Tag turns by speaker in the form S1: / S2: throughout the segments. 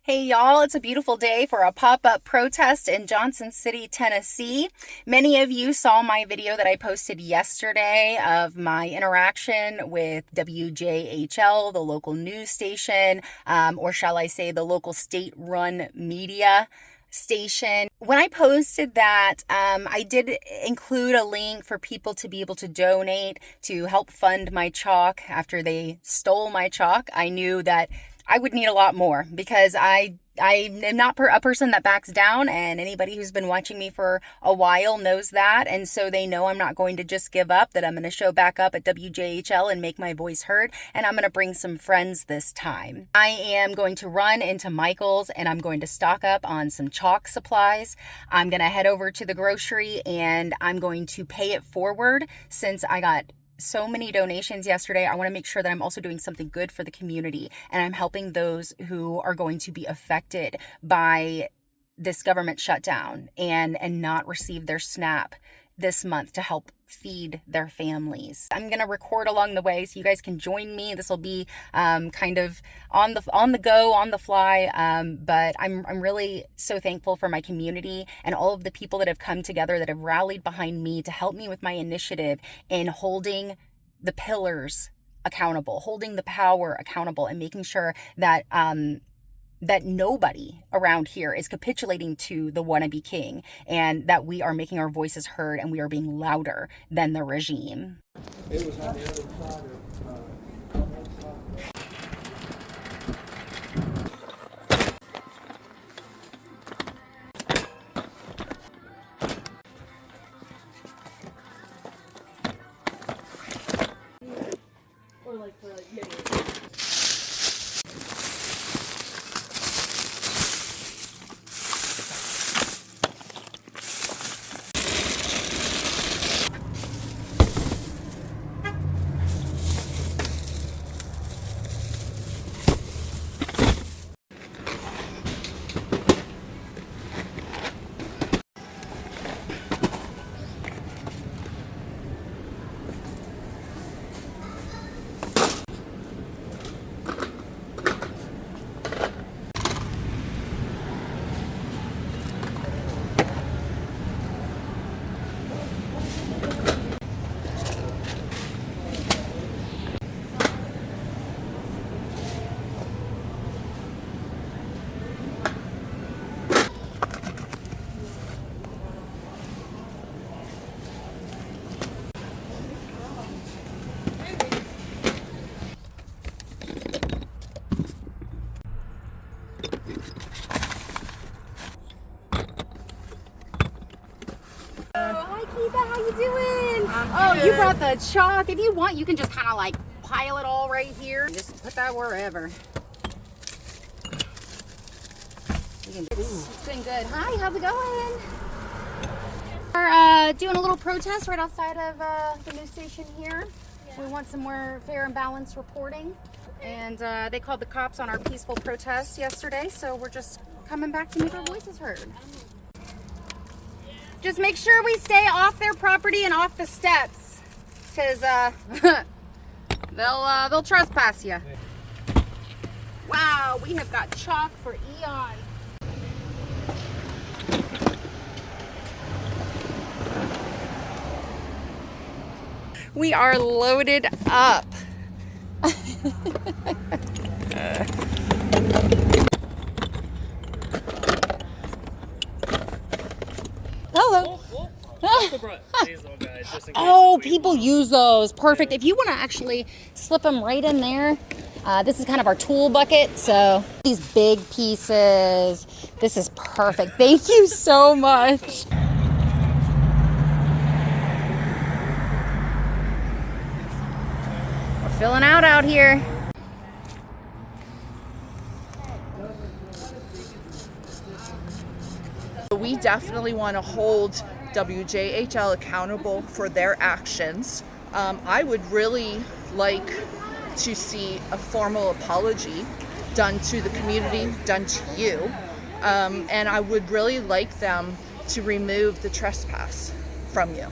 S1: Hey y'all, it's a beautiful day for a pop-up protest in Johnson City, Tennessee. Many of you saw my video that I posted yesterday of my interaction with WJHL, the local news station, or shall I say the local state-run media station. When I posted that, I did include a link for people to be able to donate to help fund my chalk after they stole my chalk. I knew that I would need a lot more because I am not a person that backs down, and anybody who's been watching me for a while knows that, and so they know I'm not going to just give up, that I'm going to show back up at WJHL and make my voice heard, and I'm going to bring some friends this time. I am going to run into Michael's, and I'm going to stock up on some chalk supplies. I'm going to head over to the grocery, and I'm going to pay it forward since I got so many donations yesterday. I want to make sure that I'm also doing something good for the community, and I'm helping those who are going to be affected by this government shutdown and not receive their SNAP this month to help feed their families. I'm going to record along the way so you guys can join me. This will be kind of on the go, on the fly, but I'm really so thankful for my community and all of the people that have come together, that have rallied behind me to help me with my initiative in holding the pillars accountable, holding the power accountable, and making sure that that nobody around here is capitulating to the wannabe king, and that we are making our voices heard and we are being louder than the regime.
S2: It was on the other side
S3: Or like for video.
S1: Hi Keitha, how you doing? You brought the chalk. If you want, you can just kind of like pile it all right here. Just put that wherever. It's been good. Hi, how's it going? We're doing a little protest right outside of the news station here. We want some more fair and balanced reporting. And they called the cops on our peaceful protest yesterday, so we're just coming back to make our voices heard. Just make sure we stay off their property and off the steps, because they'll trespass you. Wow, we have got chalk for eons. We are loaded up. Hello. Oh, people use those. Perfect. If you want to actually slip them right in there, this is kind of our tool bucket. So these big pieces, this is perfect. Thank you so much. We're filling out here.
S4: We definitely want to hold WJHL accountable for their actions. I would really like to see a formal apology done to the community, done to you, and I would really like them to remove the trespass from you.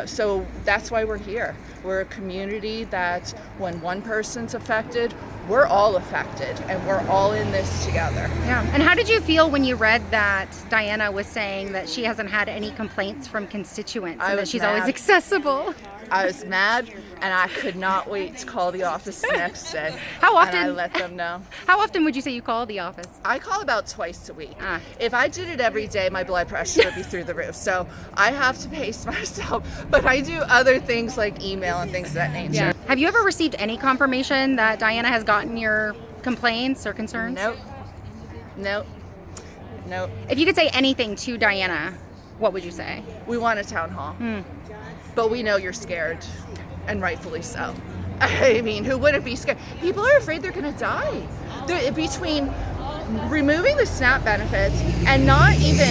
S4: So that's why we're here. We're a community that when one person's affected, we're all affected and we're all in this together.
S1: Yeah. And how did you feel when you read that Diana was saying that she hasn't had any complaints from constituents and that she's always accessible?
S4: I was mad, and I could not wait to call the office the next day.
S1: How often?
S4: And I let them know.
S1: How often would you say you call the office?
S4: I call about twice a week. If I did it every day, my blood pressure would be through the roof. So I have to pace myself. But I do other things like email and things of that nature.
S1: Yeah. Have you ever received any confirmation that Diana has gotten your complaints or concerns?
S4: Nope.
S1: If you could say anything to Diana, what would you say?
S4: We want a town hall. But we know you're scared, and rightfully so. I mean, who wouldn't be scared? People are afraid they're going to die. Between removing the SNAP benefits and not even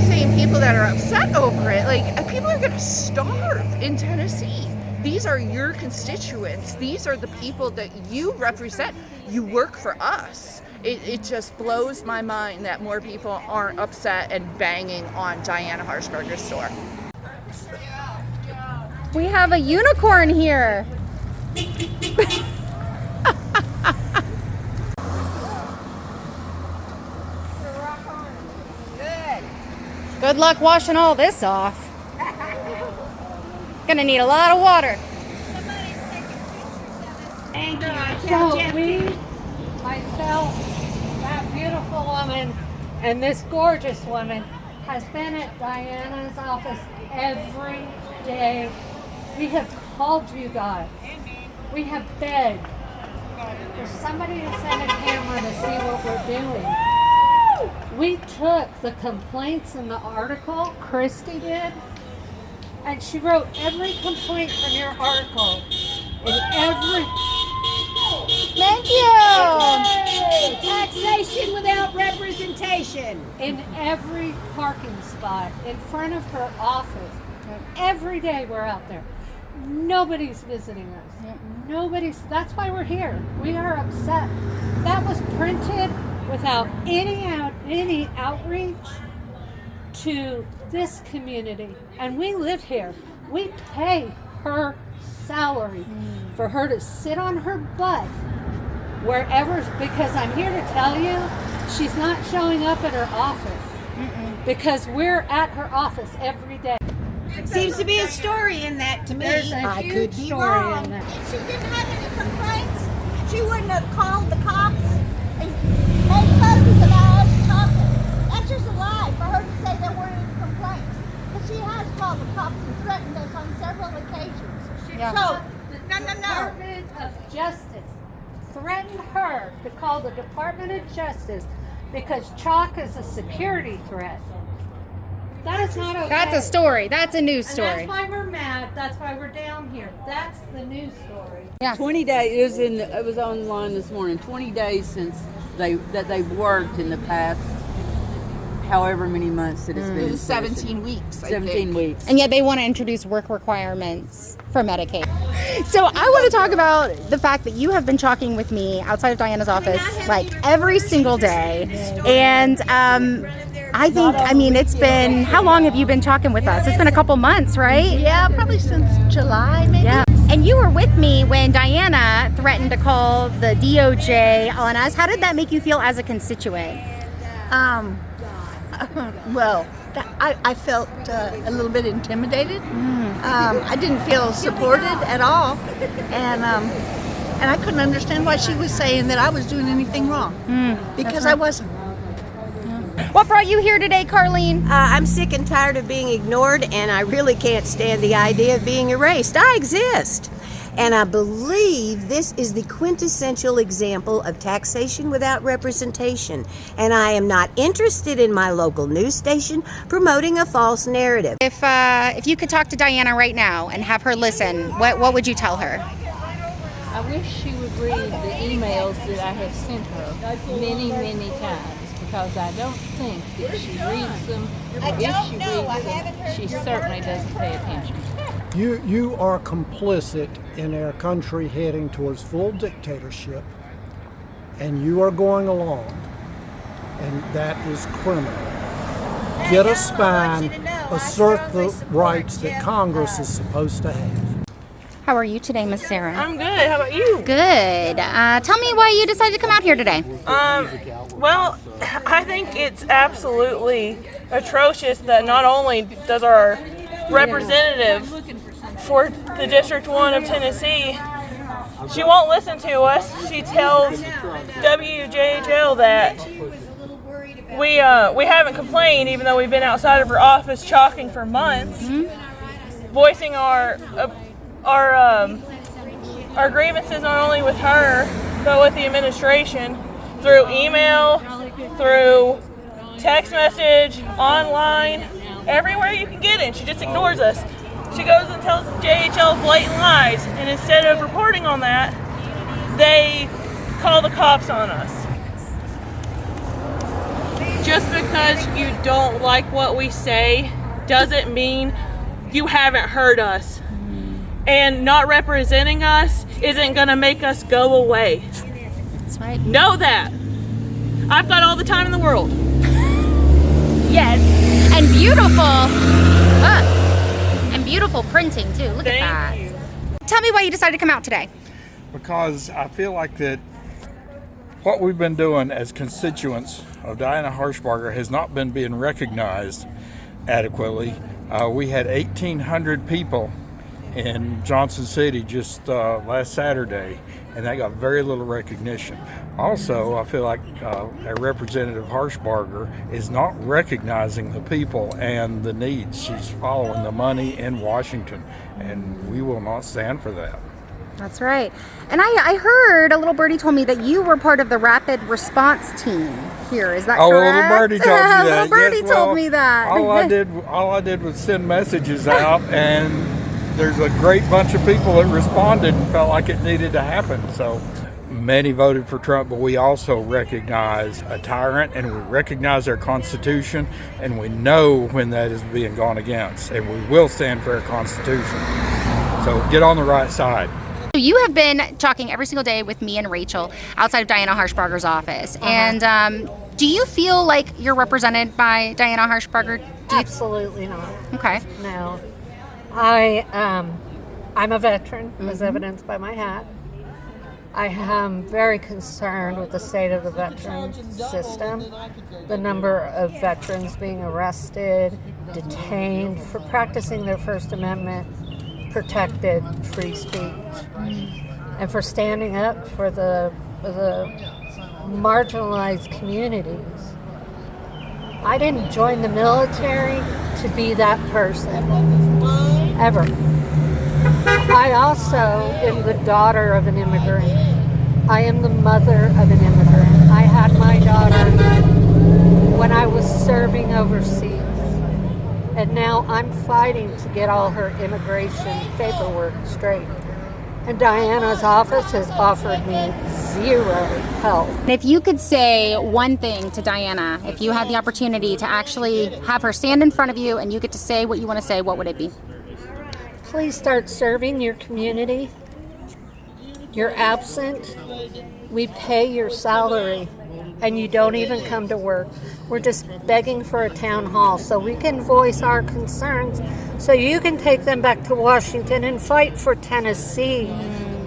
S4: saying people that are upset over it, like, people are going to starve in Tennessee. These are your constituents. These are the people that you represent. You work for us. It just blows my mind that more people aren't upset and banging on Diana Harshberger's door.
S1: We have a unicorn here. Good luck washing all this off. Gonna need a lot of water.
S5: Thank you.
S3: Myself, that beautiful woman, and this gorgeous woman has been at Diana's office every day. We have called you guys. We have begged for somebody to send a camera to see what we're doing. We took the complaints in the article, Christy did, and she wrote every complaint from your article in every...
S5: Thank you! Taxation without representation.
S3: In every parking spot, in front of her office. Every day we're out there. Nobody's visiting us. That's why we're here. We are upset. That was printed without any outreach to this community. And we live here. We pay her salary for her to sit on her butt wherever, because I'm here to tell you, she's not showing up at her office because we're at her office every day.
S5: Seems to be a story in that to me.
S3: I could be wrong.
S5: If she didn't have any complaints, she wouldn't have called the cops and made fusses about us talking. That's just a lie for her to say there weren't any complaints. But she has called the cops and threatened us on several occasions. So,
S3: The Department of Justice threatened her to call the Department of Justice because chalk is a security threat. That is not okay.
S1: That's a story. That's a news
S3: And
S1: story.
S3: that's why we're mad. That's why we're down here. That's the news story.
S1: Yeah.
S2: 20 days, it was online this morning, 20 days since they've worked in the past however many months that it's been.
S4: It was 17 weeks,
S2: 17 weeks.
S1: And yet they want to introduce work requirements for Medicaid. So I want to talk about the fact that you have been talking with me outside of Diana's office like every single day. And it's been, how long have you been talking with us? It's been a couple months, right?
S5: yeah, probably since July, maybe.
S1: Yeah. And you were with me when Diana threatened to call the DOJ on us. How did that make you feel as a constituent?
S5: Well, I felt a little bit intimidated. I didn't feel supported at all, and I couldn't understand why she was saying that I was doing anything wrong because I wasn't.
S1: What brought you here today, Carlene?
S6: I'm sick and tired of being ignored, and I really can't stand the idea of being erased. I exist. And I believe this is the quintessential example of taxation without representation. And I am not interested in my local news station promoting a false narrative.
S1: If you could talk to Diana right now and have her listen, what would you tell her?
S7: I wish she would read the emails that I have sent her many, many times, because I don't think that she reads them. If she reads them, she certainly doesn't pay attention.
S8: You are complicit in our country heading towards full dictatorship, and you are going along, and that is criminal. Get a spine, assert the rights that Congress is supposed to have.
S1: How are you today, Miss Sarah?
S9: I'm good. How about you?
S1: Good. Tell me why you decided to come out here today.
S9: Well, I think it's absolutely atrocious that not only does our representative for the District 1 of Tennessee, she won't listen to us. She tells WJHL that we haven't complained, even though we've been outside of her office chalking for months, voicing our grievances not only with her but with the administration through email, through text message, online, everywhere you can get it. She just ignores us. She goes and tells JHL blatant lies, and instead of reporting on that, they call the cops on us. Just because you don't like what we say doesn't mean you haven't heard us. And not representing us isn't going to make us go away.
S1: That's right.
S9: Know that. I've got all the time in the world.
S1: Yes. And beautiful. And beautiful printing, too. Look at that.
S9: Thank you.
S1: Tell me why you decided to come out today.
S10: Because I feel like that what we've been doing as constituents of Diana Harshbarger has not been being recognized adequately. We had 1,800 people in Johnson City just last Saturday, and that got very little recognition. Also, I feel like our Representative Harshbarger is not recognizing the people and the needs. She's following the money in Washington, and we will not stand for that.
S1: That's right. And I heard a little birdie told me that you were part of the rapid response team here. Is that correct?
S10: Oh, well, little birdie told me that.
S1: Little birdie
S10: Yes,
S1: told me that.
S10: All I did was send messages out, and there's a great bunch of people that responded and felt like it needed to happen. So many voted for Trump, but we also recognize a tyrant, and we recognize our Constitution, and we know when that is being gone against, and we will stand for our Constitution. So get on the right side.
S1: So you have been talking every single day with me and Rachel outside of Diana Harshbarger's office. And do you feel like you're represented by Diana Harshbarger?
S3: Absolutely not.
S1: Okay.
S3: No. I'm a veteran, as evidenced by my hat. I am very concerned with the state of the veteran system, the number of veterans being arrested, detained for practicing their First Amendment protected free speech, and for standing up for the marginalized communities. I didn't join the military to be that person, ever. I also am the daughter of an immigrant. I am the mother of an immigrant. I had my daughter when I was serving overseas. And now I'm fighting to get all her immigration paperwork straight. And Diana's office has offered me zero help.
S1: If you could say one thing to Diana, if you had the opportunity to actually have her stand in front of you and you get to say what you want to say, what would it be?
S3: Please start serving your community. You're absent. We pay your salary and you don't even come to work. We're just begging for a town hall so we can voice our concerns so you can take them back to Washington and fight for Tennessee,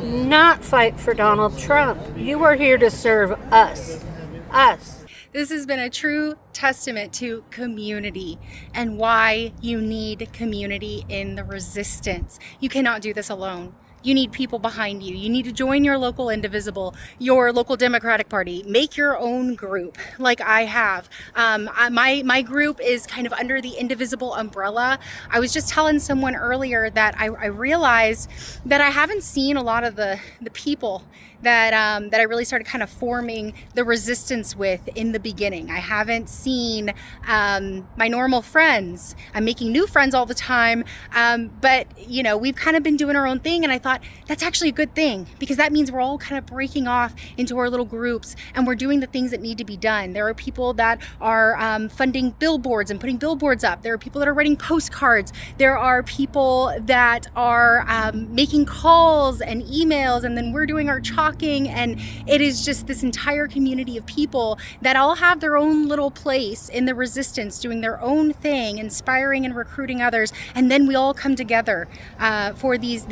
S3: not fight for Donald Trump. You are here to serve us. Us.
S1: This has been a true testament to community and why you need community in the resistance. You cannot do this alone. You need people behind you. You need to join your local Indivisible, your local Democratic Party. Make your own group like I have. My group is kind of under the Indivisible umbrella. I was just telling someone earlier that I realized that I haven't seen a lot of the people that I really started kind of forming the resistance with in the beginning. I haven't seen my normal friends. I'm making new friends all the time, but you know, we've kind of been doing our own thing, and I thought that's actually a good thing because that means we're all kind of breaking off into our little groups and we're doing the things that need to be done. There are people that are funding billboards and putting billboards up. There are people that are writing postcards. There are people that are making calls and emails, and then we're doing our chalking, and it is just this entire community of people that all have their own little place in the resistance, doing their own thing, inspiring and recruiting others, and then we all come together for these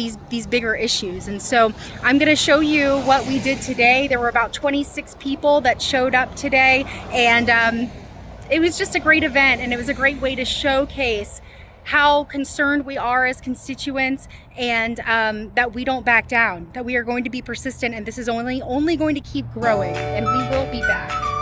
S1: bigger bigger issues. And so I'm going to show you what we did today. There were about 26 people that showed up today, and it was just a great event, and it was a great way to showcase how concerned we are as constituents, and that we don't back down, that we are going to be persistent, and this is only going to keep growing, and we will be back.